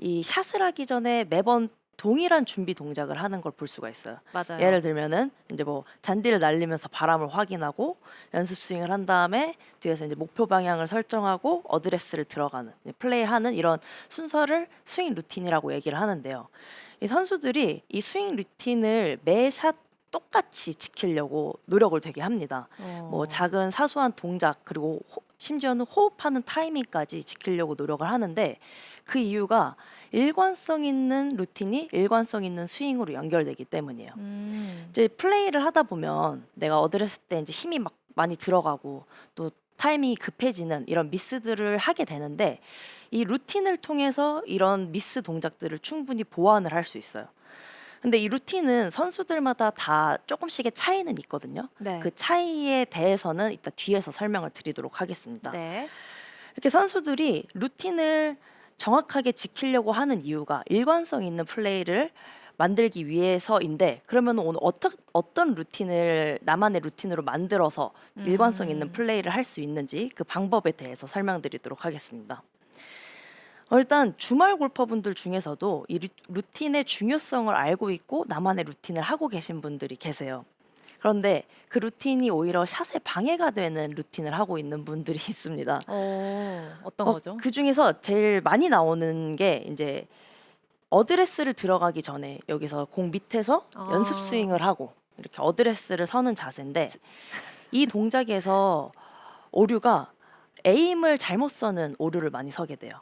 이 샷을 하기 전에 매번 동일한 준비 동작을 하는 걸 볼 수가 있어요. 맞아요. 예를 들면은 이제 뭐 잔디를 날리면서 바람을 확인하고 연습 스윙을 한 다음에 뒤에서 이제 목표 방향을 설정하고 어드레스를 들어가는 플레이하는 이런 순서를 스윙 루틴이라고 얘기를 하는데요. 이 선수들이 이 스윙 루틴을 매 샷 똑같이 지키려고 노력을 되게 합니다. 뭐 작은 사소한 동작 그리고 심지어는 호흡하는 타이밍까지 지키려고 노력을 하는데 그 이유가 일관성 있는 루틴이 일관성 있는 스윙으로 연결되기 때문이에요. 이제 플레이를 하다 보면 내가 어드레스 때 이제 힘이 막 많이 들어가고 또 타이밍이 급해지는 이런 미스들을 하게 되는데 이 루틴을 통해서 이런 미스 동작들을 충분히 보완을 할 수 있어요. 근데 이 루틴은 선수들마다 다 조금씩의 차이는 있거든요. 네. 그 차이에 대해서는 이따 뒤에서 설명을 드리도록 하겠습니다. 네. 이렇게 선수들이 루틴을 정확하게 지키려고 하는 이유가 일관성 있는 플레이를 만들기 위해서인데 그러면 오늘 어떤 루틴을 나만의 루틴으로 만들어서 일관성 있는 플레이를 할 수 있는지 그 방법에 대해서 설명드리도록 하겠습니다. 일단 주말 골퍼분들 중에서도 이 루틴의 중요성을 알고 있고 나만의 루틴을 하고 계신 분들이 계세요. 그런데 그 루틴이 오히려 샷에 방해가 되는 루틴을 하고 있는 분들이 있습니다. 어떤 거죠? 그 중에서 제일 많이 나오는 게 이제 어드레스를 들어가기 전에 여기서 공 밑에서 연습 스윙을 하고 이렇게 어드레스를 서는 자세인데 이 동작에서 오류가 에임을 잘못 서는 오류를 많이 서게 돼요.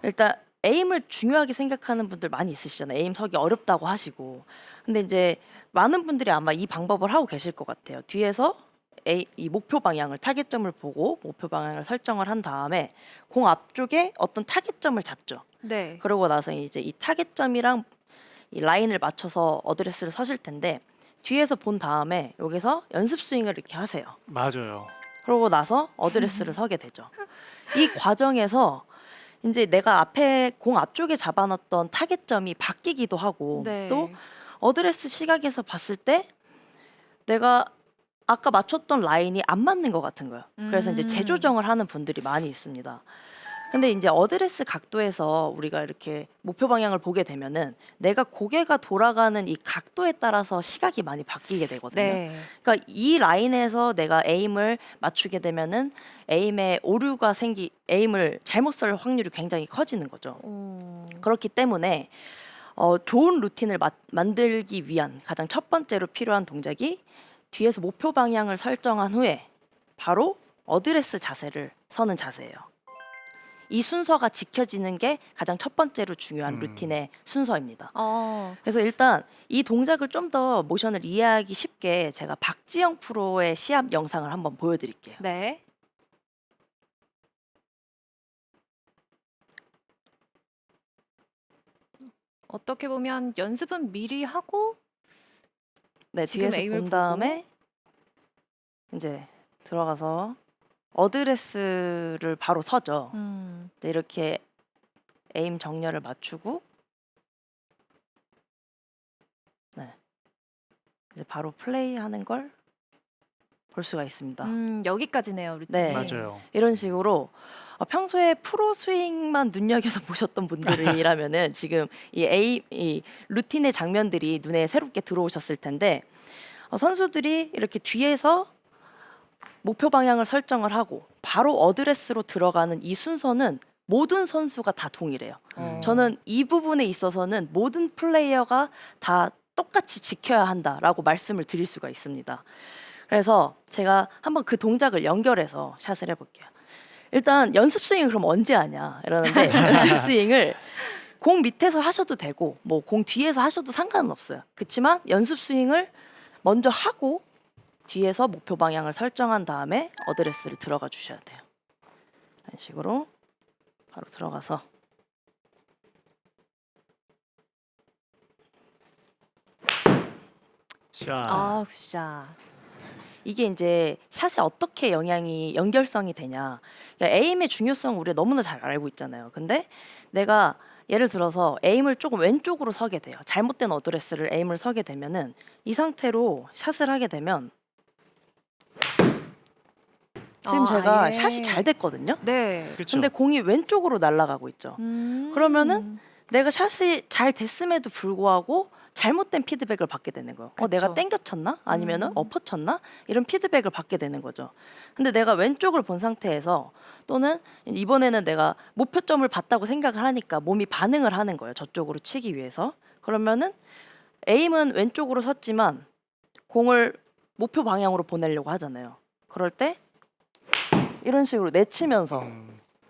일단 에임을 중요하게 생각하는 분들 많이 있으시잖아요. 에임 서기 어렵다고 하시고. 근데 이제 많은 분들이 아마 이 방법을 하고 계실 것 같아요. 뒤에서 이 목표 방향을 타겟점을 보고 목표 방향을 설정을 한 다음에 공 앞쪽에 어떤 타겟점을 잡죠. 네. 그러고 나서 이제 이 타겟점이랑 이 라인을 맞춰서 어드레스를 서실 텐데 뒤에서 본 다음에 여기서 연습 스윙을 이렇게 하세요. 맞아요. 그러고 나서 어드레스를 서게 되죠. 이 과정에서 이제 내가 앞에 공 앞쪽에 잡아놨던 타겟점이 바뀌기도 하고 네. 또 어드레스 시각에서 봤을 때 내가 아까 맞췄던 라인이 안 맞는 것 같은 거예요. 그래서 이제 재조정을 하는 분들이 많이 있습니다. 근데 이제 어드레스 각도에서 우리가 이렇게 목표 방향을 보게 되면은 내가 고개가 돌아가는 이 각도에 따라서 시각이 많이 바뀌게 되거든요. 네. 그러니까 이 라인에서 내가 에임을 맞추게 되면은 에임에 오류가 에임을 잘못 쏠 확률이 굉장히 커지는 거죠. 그렇기 때문에 좋은 루틴을 만들기 위한 가장 첫 번째로 필요한 동작이 뒤에서 목표 방향을 설정한 후에 바로 어드레스 자세를 서는 자세예요. 이 순서가 지켜지는 게 가장 첫 번째로 중요한 루틴의 순서입니다. 그래서 일단 이 동작을 좀 더 모션을 이해하기 쉽게 제가 박지영 프로의 시합 영상을 한번 보여드릴게요. 네. 어떻게 보면 연습은 미리 하고 네, 지금 뒤에서 에임을 본 다음에 이제 들어가서 어드레스를 바로 서죠. 이제 이렇게 에임 정렬을 맞추고 네, 이제 바로 플레이하는 걸 볼 수가 있습니다. 여기까지네요, 루틴이. 네. 맞아요. 이런 식으로 평소에 프로 스윙만 눈여겨서 보셨던 분들이라면은 지금 이 루틴의 장면들이 눈에 새롭게 들어오셨을 텐데 선수들이 이렇게 뒤에서 목표 방향을 설정을 하고 바로 어드레스로 들어가는 이 순서는 모든 선수가 다 동일해요. 저는 이 부분에 있어서는 모든 플레이어가 다 똑같이 지켜야 한다라고 말씀을 드릴 수가 있습니다. 그래서 제가 한번 그 동작을 연결해서 샷을 해볼게요. 일단 연습 스윙 그럼 언제 하냐 이러는데 연습 스윙을 공 밑에서 하셔도 되고 뭐 공 뒤에서 하셔도 상관은 없어요. 그렇지만 연습 스윙을 먼저 하고 뒤에서 목표 방향을 설정한 다음에 어드레스를 들어가 주셔야 돼요. 이런 식으로 바로 들어가서 샷. 진짜. 이게 이제 샷에 어떻게 연결성이 되냐. 그러니까 에임의 중요성 우리가 너무나 잘 알고 있잖아요. 근데 내가 예를 들어서 에임을 조금 왼쪽으로 서게 돼요. 잘못된 어드레스를 에임을 서게 되면은 이 상태로 샷을 하게 되면 지금 제가 아예. 샷이 잘 됐거든요. 네. 그렇죠. 근데 공이 왼쪽으로 날아가고 있죠. 그러면은 내가 샷이 잘 됐음에도 불구하고 잘못된 피드백을 받게 되는 거예요. 내가 그쵸. 땡겨 쳤나? 아니면은 음. 엎어 쳤나? 이런 피드백을 받게 되는 거죠. 근데 내가 왼쪽을 본 상태에서 또는 이번에는 내가 목표점을 봤다고 생각을 하니까 몸이 반응을 하는 거예요. 저쪽으로 치기 위해서. 그러면은 에임은 왼쪽으로 섰지만 공을 목표 방향으로 보내려고 하잖아요. 그럴 때 이런 식으로 내치면서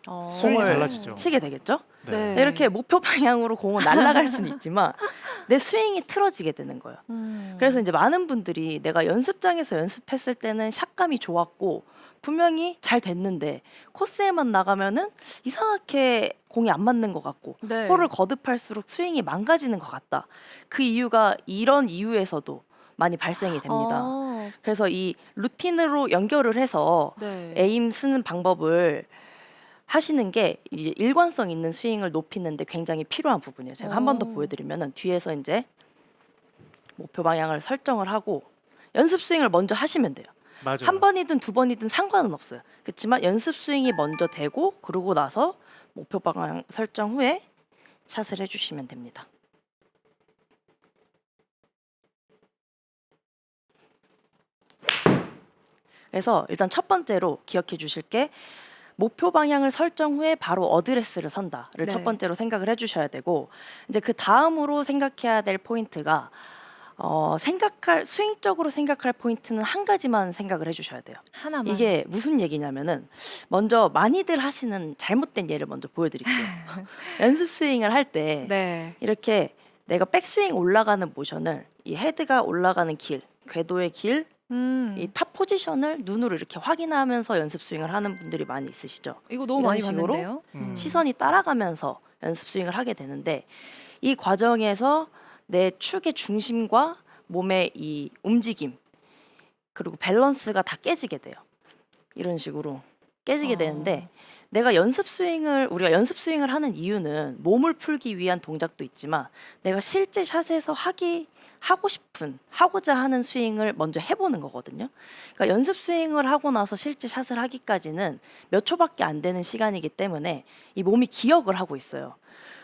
스윙이 공을 달라지죠. 치게 되겠죠? 네. 이렇게 목표 방향으로 공을 날아갈 수는 있지만 내 스윙이 틀어지게 되는 거예요. 그래서 이제 많은 분들이 내가 연습장에서 연습했을 때는 샷감이 좋았고 분명히 잘 됐는데 코스에만 나가면은 이상하게 공이 안 맞는 것 같고 네. 홀을 거듭할수록 스윙이 망가지는 것 같다. 그 이유가 이런 이유에서도 많이 발생이 됩니다. 그래서 이 루틴으로 연결을 해서 네. 에임 쓰는 방법을 하시는 게 이제 일관성 있는 스윙을 높이는데 굉장히 필요한 부분이에요. 제가 한 번 더 오. 보여드리면은 뒤에서 이제 목표 방향을 설정을 하고 연습 스윙을 먼저 하시면 돼요. 맞아요. 한 번이든 두 번이든 상관은 없어요. 그렇지만 연습 스윙이 먼저 되고 그러고 나서 목표 방향 설정 후에 샷을 해주시면 됩니다. 그래서 일단 첫 번째로 기억해 주실 게 목표 방향을 설정 후에 바로 어드레스를 선다를 네. 첫 번째로 생각을 해주셔야 되고 이제 그 다음으로 생각해야 될 포인트가 생각할 스윙적으로 생각할 포인트는 한 가지만 생각을 해주셔야 돼요. 하나만. 이게 무슨 얘기냐면은 먼저 많이들 하시는 잘못된 예를 먼저 보여드릴게요. 연습 스윙을 할 때 네. 이렇게 내가 백스윙 올라가는 모션을 이 헤드가 올라가는 길, 궤도의 길, 이 탑 포지션을 눈으로 이렇게 확인하면서 연습 스윙을 하는 분들이 많이 있으시죠. 이거 너무 이런 많이 식으로 봤는데요. 시선이 따라가면서 연습 스윙을 하게 되는데 이 과정에서 내 축의 중심과 몸의 이 움직임 그리고 밸런스가 다 깨지게 돼요. 이런 식으로 깨지게 되는데 내가 우리가 연습 스윙을 하는 이유는 몸을 풀기 위한 동작도 있지만 내가 실제 샷에서 하고자 하는 스윙을 먼저 해보는 거거든요. 그러니까 연습 스윙을 하고 나서 실제 샷을 하기까지는 몇 초밖에 안 되는 시간이기 때문에 이 몸이 기억을 하고 있어요.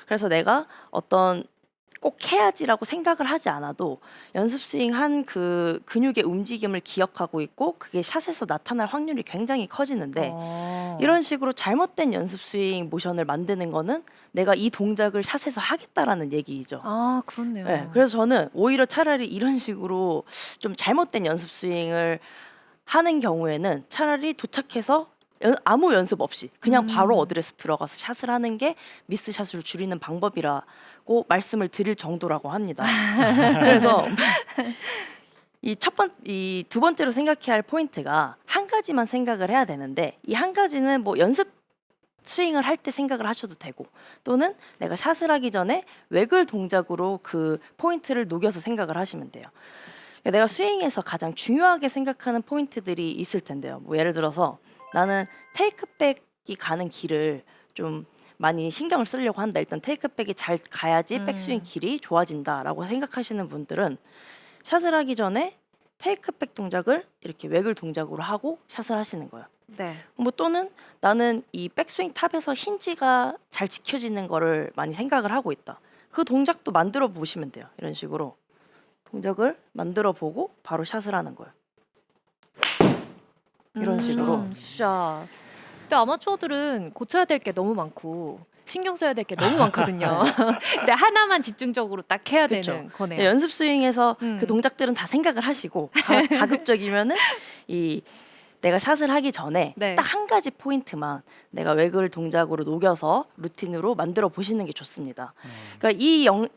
그래서 내가 어떤 꼭 해야지라고 생각을 하지 않아도 연습 스윙 한 그 근육의 움직임을 기억하고 있고 그게 샷에서 나타날 확률이 굉장히 커지는데 이런 식으로 잘못된 연습 스윙 모션을 만드는 거는 내가 이 동작을 샷에서 하겠다라는 얘기죠. 아, 그렇네요. 네, 그래서 저는 오히려 차라리 이런 식으로 좀 잘못된 연습 스윙을 하는 경우에는 차라리 도착해서 아무 연습 없이 그냥 바로 어드레스 들어가서 샷을 하는 게 미스 샷을 줄이는 방법이라고 말씀을 드릴 정도라고 합니다. 그래서 이 두 번째로 생각해야 할 포인트가 한 가지만 생각을 해야 되는데 이 한 가지는 뭐 연습 스윙을 할 때 생각을 하셔도 되고 또는 내가 샷을 하기 전에 외글 동작으로 그 포인트를 녹여서 생각을 하시면 돼요. 그러니까 내가 스윙에서 가장 중요하게 생각하는 포인트들이 있을 텐데요. 뭐 예를 들어서 나는 테이크백이 가는 길을 좀 많이 신경을 쓰려고 한다. 일단 테이크백이 잘 가야지 백스윙 길이 좋아진다라고 생각하시는 분들은 샷을 하기 전에 테이크백 동작을 이렇게 외글 동작으로 하고 샷을 하시는 거예요. 네. 뭐 또는 나는 이 백스윙 탑에서 힌지가 잘 지켜지는 거를 많이 생각을 하고 있다. 그 동작도 만들어 보시면 돼요. 이런 식으로 동작을 만들어 보고 바로 샷을 하는 거예요. 이런 식으로. 샷. 근데 아마추어들은 고쳐야 될 게 너무 많고 신경 써야 될 게 너무 많거든요. 근데 하나만 집중적으로 딱 해야 그쵸. 되는 거네요. 네, 연습 스윙에서 음. 그 동작들은 다 생각을 하시고 가급적이면은 이 내가 샷을 하기 전에 네. 딱 한 가지 포인트만 내가 외글 동작으로 녹여서 루틴으로 만들어 보시는 게 좋습니다. 그러니까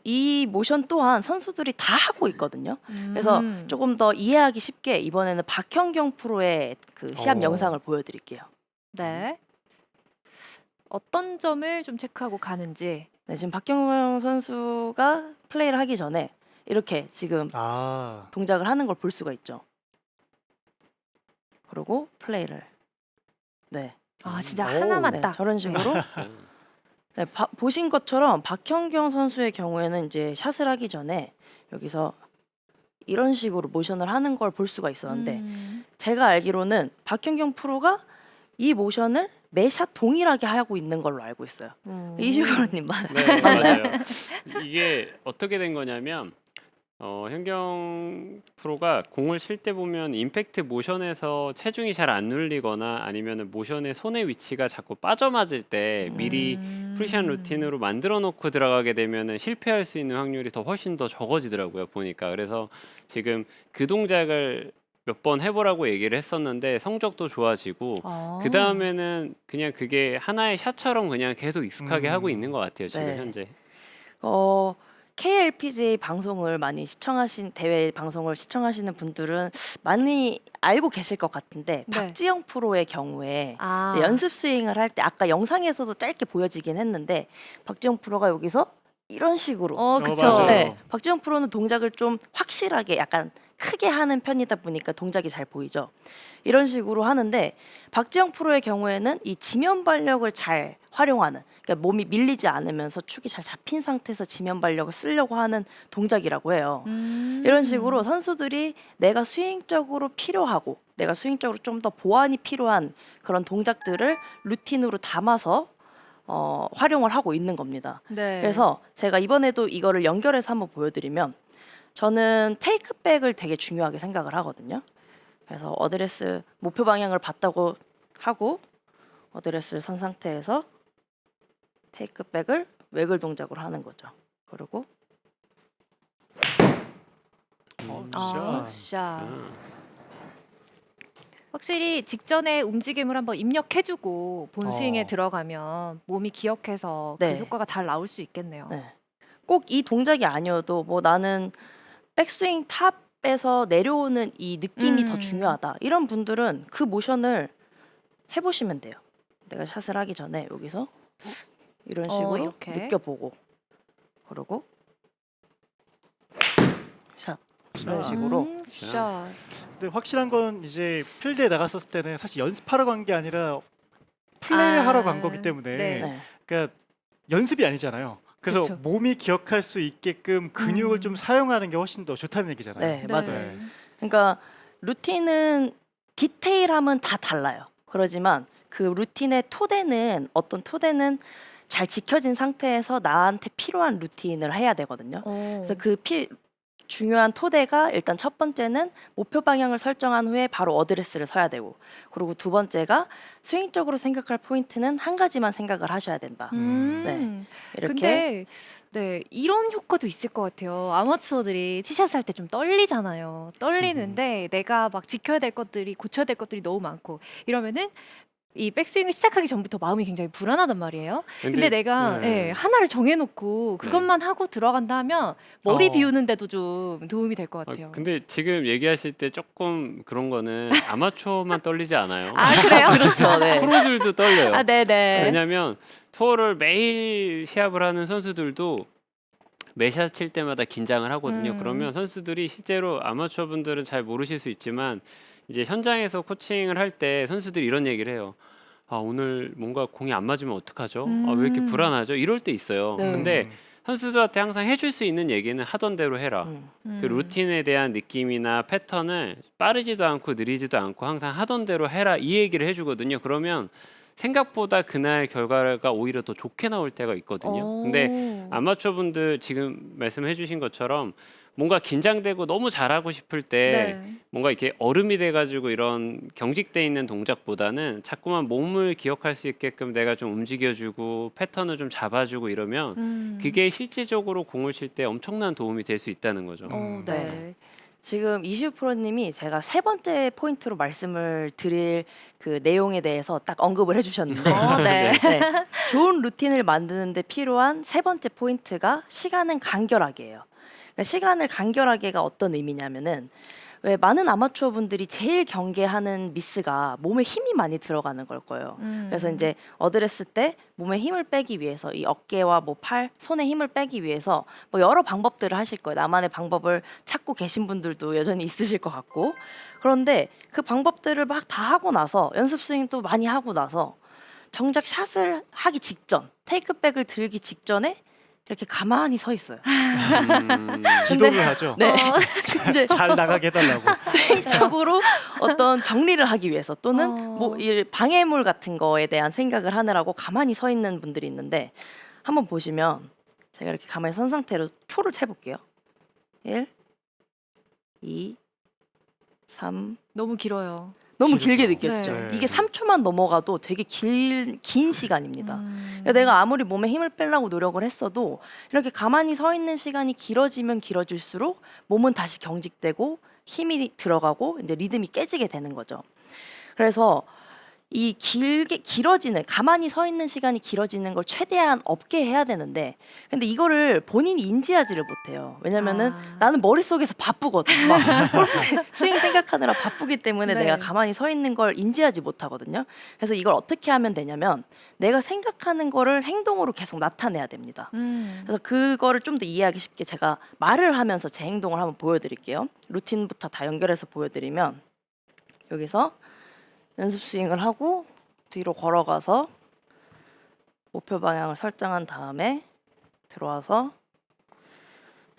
이 모션 또한 선수들이 다 하고 있거든요. 그래서 조금 더 이해하기 쉽게 이번에는 박현경 프로의 그 시합 오. 영상을 보여드릴게요. 네. 어떤 점을 좀 체크하고 가는지. 네, 지금 박현경 선수가 플레이를 하기 전에 이렇게 지금 아, 동작을 하는 걸 볼 수가 있죠. 그리고 플레이를 네, 아, 진짜 오. 하나만 네 딱. 저런 식으로 네, 보신 것처럼 박현경 선수의 경우에는 이제 샷을 하기 전에 여기서 이런 식으로 모션을 하는 걸 볼 수가 있었는데 제가 알기로는 박현경 프로가 이 모션을 매샷 동일하게 하고 있는 걸로 알고 있어요. 이슈프로님만. 네, 맞아요. 이게 어떻게 된 거냐면 현경 프로가 공을 칠 때 보면 임팩트 모션에서 체중이 잘 안 눌리거나 아니면 모션의 손의 위치가 자꾸 빠져맞을 때 미리 프리샷 루틴으로 만들어 놓고 들어가게 되면 실패할 수 있는 확률이 훨씬 더 적어지더라고요, 보니까. 그래서 지금 그 동작을 몇 번 해보라고 얘기를 했었는데 성적도 좋아지고 그 다음에는 그냥 그게 하나의 샷처럼 그냥 계속 익숙하게 하고 있는 것 같아요, 지금 네. 현재. KLPGA 방송을 많이 대회 방송을 시청하시는 분들은 많이 알고 계실 것 같은데 네. 박지영 프로의 경우에 아. 이제 연습 스윙을 할 때 아까 영상에서도 짧게 보여지긴 했는데 박지영 프로가 여기서 이런 식으로 그쵸. 맞아요. 네, 박지영 프로는 동작을 좀 확실하게 약간 크게 하는 편이다 보니까 동작이 잘 보이죠. 이런 식으로 하는데 박지영 프로의 경우에는 이 지면 발력을 잘 활용하는, 그러니까 몸이 밀리지 않으면서 축이 잘 잡힌 상태에서 지면 발력을 쓰려고 하는 동작이라고 해요. 이런 식으로 선수들이 내가 스윙적으로 필요하고 내가 스윙적으로 좀 더 보완이 필요한 그런 동작들을 루틴으로 담아서 활용을 하고 있는 겁니다. 네. 그래서 제가 이번에도 이거를 연결해서 한번 보여드리면 저는 테이크백을 되게 중요하게 생각을 하거든요. 그래서 어드레스 목표 방향을 봤다고 하고 어드레스를 선 상태에서 테이크백을 외글 동작으로 하는 거죠. 그리고 샷. 아, 확실히 직전에 움직임을 한번 입력해주고 본스윙에 어. 들어가면 몸이 기억해서 네. 그 효과가 잘 나올 수 있겠네요. 네. 꼭 이 동작이 아니어도 뭐 나는 백스윙 탑에서 내려오는 이 느낌이 더 중요하다. 이런 분들은 그 모션을 해보시면 돼요. 내가 샷을 하기 전에 여기서 이런 식으로 이렇게. 느껴보고 그리고 샷 이런 식으로 샷. 근데 확실한 건 이제 필드에 나갔었을 때는 사실 연습하러 간 게 아니라 플레이를 아, 하러 간 거기 때문에 네. 네. 그러니까 연습이 아니잖아요. 그래서 그쵸. 몸이 기억할 수 있게끔 근육을 좀 사용하는 게 훨씬 더 좋다는 얘기잖아요. 네, 맞아요. 네. 그러니까 루틴은 디테일함은 다 달라요. 그러지만 그 루틴의 토대는 어떤 토대는 잘 지켜진 상태에서 나한테 필요한 루틴을 해야 되거든요. 그래서 그 중요한 토대가 일단 첫 번째는 목표 방향을 설정한 후에 바로 어드레스를 서야 되고, 그리고 두 번째가 스윙적으로 생각할 포인트는 한 가지만 생각을 하셔야 된다. 이렇게 근데 네, 이런 효과도 있을 것 같아요. 아마추어들이 티샷 할 때 좀 떨리잖아요. 떨리는데 내가 막 지켜야 될 것들이 고쳐야 될 것들이 너무 많고 이러면은 이 백스윙을 시작하기 전부터 마음이 굉장히 불안하단 말이에요. 근데 내가 네. 하나를 정해놓고 그것만 하고 들어간다 하면 머리 비우는데도 좀 도움이 될 것 같아요. 근데 지금 얘기하실 때 조금 그런 거는 아마추어만 떨리지 않아요. 아 그래요? 그렇죠. 네. 프로들도 떨려요. 아 네네. 왜냐하면 투어를 매일 시합을 하는 선수들도 매샷 칠 때마다 긴장을 하거든요. 그러면 선수들이 실제로 아마추어 분들은 잘 모르실 수 있지만 이제 현장에서 코칭을 할 때 선수들이 이런 얘기를 해요. 아 오늘 뭔가 공이 안 맞으면 어떡하죠? 아, 왜 이렇게 불안하죠? 이럴 때 있어요. 네. 근데 선수들한테 항상 해줄 수 있는 얘기는 하던 대로 해라. 그 루틴에 대한 느낌이나 패턴을 빠르지도 않고 느리지도 않고 항상 하던 대로 해라, 이 얘기를 해주거든요. 그러면 생각보다 그날 결과가 오히려 더 좋게 나올 때가 있거든요. 근데 아마추어 분들 지금 말씀해 주신 것처럼 뭔가 긴장되고 너무 잘하고 싶을 때 뭔가 이렇게 얼음이 돼가지고 이런 경직돼 있는 동작보다는 자꾸만 몸을 기억할 수 있게끔 내가 좀 움직여주고 패턴을 좀 잡아주고 이러면 그게 실질적으로 공을 칠 때 엄청난 도움이 될 수 있다는 거죠. 네. 지금 이슈 프로님이 제가 세 번째 포인트로 말씀을 드릴 그 내용에 대해서 딱 언급을 해주셨는데 네. 네. 좋은 루틴을 만드는데 필요한 세 번째 포인트가 시간은 간결하게예요. 그러니까 시간을 간결하게가 어떤 의미냐면은 왜 많은 아마추어 분들이 제일 경계하는 미스가 몸에 힘이 많이 들어가는 걸 거예요. 그래서 이제 어드레스 때 몸에 힘을 빼기 위해서 이 어깨와 뭐 팔, 손에 힘을 빼기 위해서 뭐 여러 방법들을 하실 거예요. 나만의 방법을 찾고 계신 분들도 여전히 있으실 것 같고, 그런데 그 방법들을 막 다 하고 나서 연습 스윙도 많이 하고 나서 정작 샷을 하기 직전, 테이크백을 들기 직전에 이렇게 가만히 서 있어요. 기도를 하죠. 네. 이제 잘 나가게 해달라고. 수행적으로 어떤 정리를 하기 위해서 또는 뭐 이 방해물 같은 거에 대한 생각을 하느라고 가만히 서 있는 분들이 있는데 한번 보시면 제가 이렇게 가만히 선 상태로 초를 세볼게요. 1, 2, 3. 너무 길어요. 너무 길죠. 길게 느껴지죠. 네. 이게 3초만 넘어가도 되게 긴 시간입니다. 그러니까 내가 아무리 몸에 힘을 빼려고 노력을 했어도 이렇게 가만히 서 있는 시간이 길어지면 길어질수록 몸은 다시 경직되고 힘이 들어가고 이제 리듬이 깨지게 되는 거죠. 그래서 이 길어지는 가만히 서 있는 시간이 길어지는 걸 최대한 없게 해야 되는데 근데 이거를 본인이 인지하지를 못해요. 왜냐면은 나는 머릿속에서 바쁘거든. 막 스윙 생각하느라 바쁘기 때문에 네. 내가 가만히 서 있는 걸 인지하지 못하거든요. 그래서 이걸 어떻게 하면 되냐면 내가 생각하는 거를 행동으로 계속 나타내야 됩니다. 그래서 그거를 좀 더 이해하기 쉽게 제가 말을 하면서 제 행동을 한번 보여드릴게요. 루틴부터 다 연결해서 보여드리면 여기서 연습 스윙을 하고 뒤로 걸어가서 목표 방향을 설정한 다음에 들어와서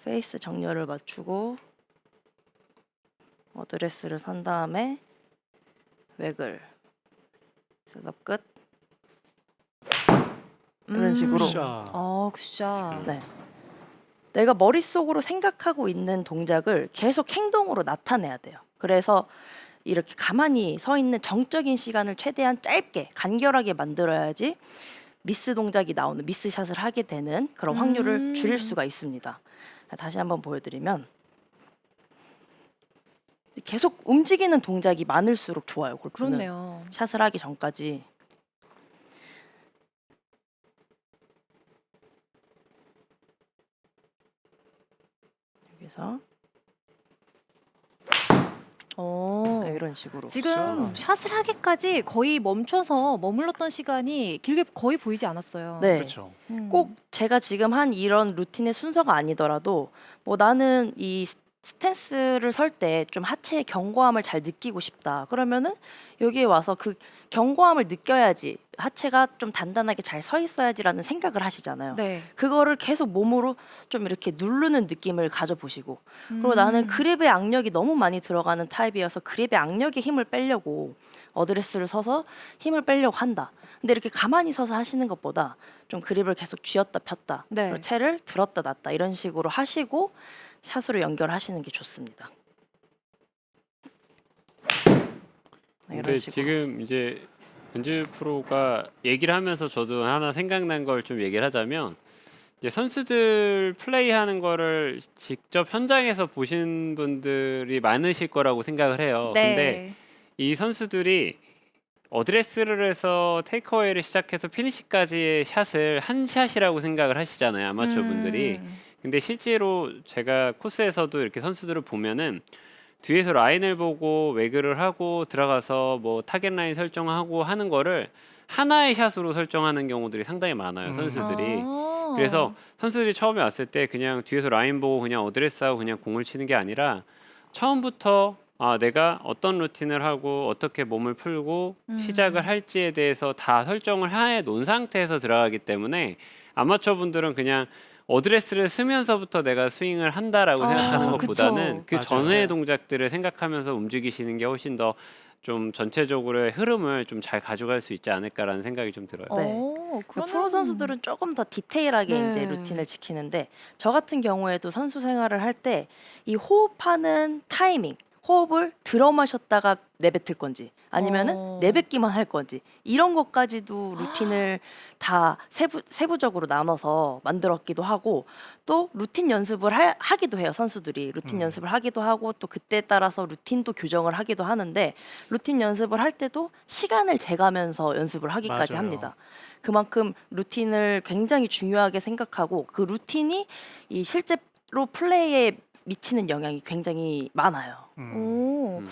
페이스 정렬을 맞추고 어드레스를 선 다음에 웨글 셋업 끝 이런 식으로 굿샷. 굿샷. 네. 내가 머릿속으로 생각하고 있는 동작을 계속 행동으로 나타내야 돼요. 그래서 이렇게 가만히 서 있는 정적인 시간을 최대한 짧게 간결하게 만들어야지 미스 동작이 나오는 미스샷을 하게 되는 그런 확률을 줄일 수가 있습니다. 다시 한번 보여드리면 계속 움직이는 동작이 많을수록 좋아요. 골프는 그렇네요. 샷을 하기 전까지. 여기서 네, 이런 식으로. 지금 샷을 하기까지 거의 멈춰서 머물렀던 시간이 길게 거의 보이지 않았어요. 네. 그렇죠. 꼭 제가 지금 한 이런 루틴의 순서가 아니더라도 뭐 나는 이 스탠스를 설 때 좀 하체의 견고함을 잘 느끼고 싶다. 그러면은 여기에 와서 그 견고함을 느껴야지 하체가 좀 단단하게 잘 서 있어야지라는 생각을 하시잖아요. 네. 그거를 계속 몸으로 좀 이렇게 누르는 느낌을 가져보시고 그리고 나는 그립의 악력이 너무 많이 들어가는 타입이어서 그립의 악력에 힘을 빼려고 어드레스를 서서 힘을 빼려고 한다. 근데 이렇게 가만히 서서 하시는 것보다 좀 그립을 계속 쥐었다 폈다 네. 그리고 채를 들었다 놨다 이런 식으로 하시고 샷으로 연결하시는 게 좋습니다. 네, 근데 이런 식으로. 지금 이제 연주 프로가 얘기를 하면서 저도 하나 생각난 걸 좀 얘기를 하자면 이제 선수들 플레이하는 거를 직접 현장에서 보신 분들이 많으실 거라고 생각을 해요. 근데 이 선수들이 어드레스를 해서 테이크어웨이를 시작해서 피니시까지의 샷을 한 샷이라고 생각을 하시잖아요, 아마추어 분들이. 근데 실제로 제가 코스에서도 이렇게 선수들을 보면은 뒤에서 라인을 보고 웨그를 하고 들어가서 뭐 타겟 라인 설정하고 하는 거를 하나의 샷으로 설정하는 경우들이 상당히 많아요, 선수들이. 그래서 선수들이 처음에 왔을 때 그냥 뒤에서 라인 보고 그냥 어드레스하고 그냥 공을 치는 게 아니라 처음부터 내가 어떤 루틴을 하고 어떻게 몸을 풀고 시작을 할지에 대해서 다 설정을 해 놓은 상태에서 들어가기 때문에 아마추어 분들은 그냥 어드레스를 쓰면서부터 내가 스윙을 한다라고 생각하는 것보다는 그쵸. 그 맞아요. 전의 동작들을 생각하면서 움직이시는 게 훨씬 더 좀 전체적으로의 흐름을 좀 잘 가져갈 수 있지 않을까라는 생각이 좀 들어요. 네. 그러면 프로 선수들은 조금 더 디테일하게 네. 이제 루틴을 지키는데 저 같은 경우에도 선수 생활을 할 때 이 호흡하는 타이밍, 호흡을 들어 마셨다가 내뱉을 건지 아니면은 내뱉기만 할 건지 이런 것까지도 루틴을 다 세부적으로 나눠서 만들었기도 하고 또 루틴 연습을 하기도 해요. 선수들이 루틴 연습을 하기도 하고 또 그때에 따라서 루틴도 교정을 하기도 하는데 루틴 연습을 할 때도 시간을 재가면서 연습을 하기까지 맞아요. 합니다. 그만큼 루틴을 굉장히 중요하게 생각하고 그 루틴이 이 실제로 플레이에 미치는 영향이 굉장히 많아요. 오. 음.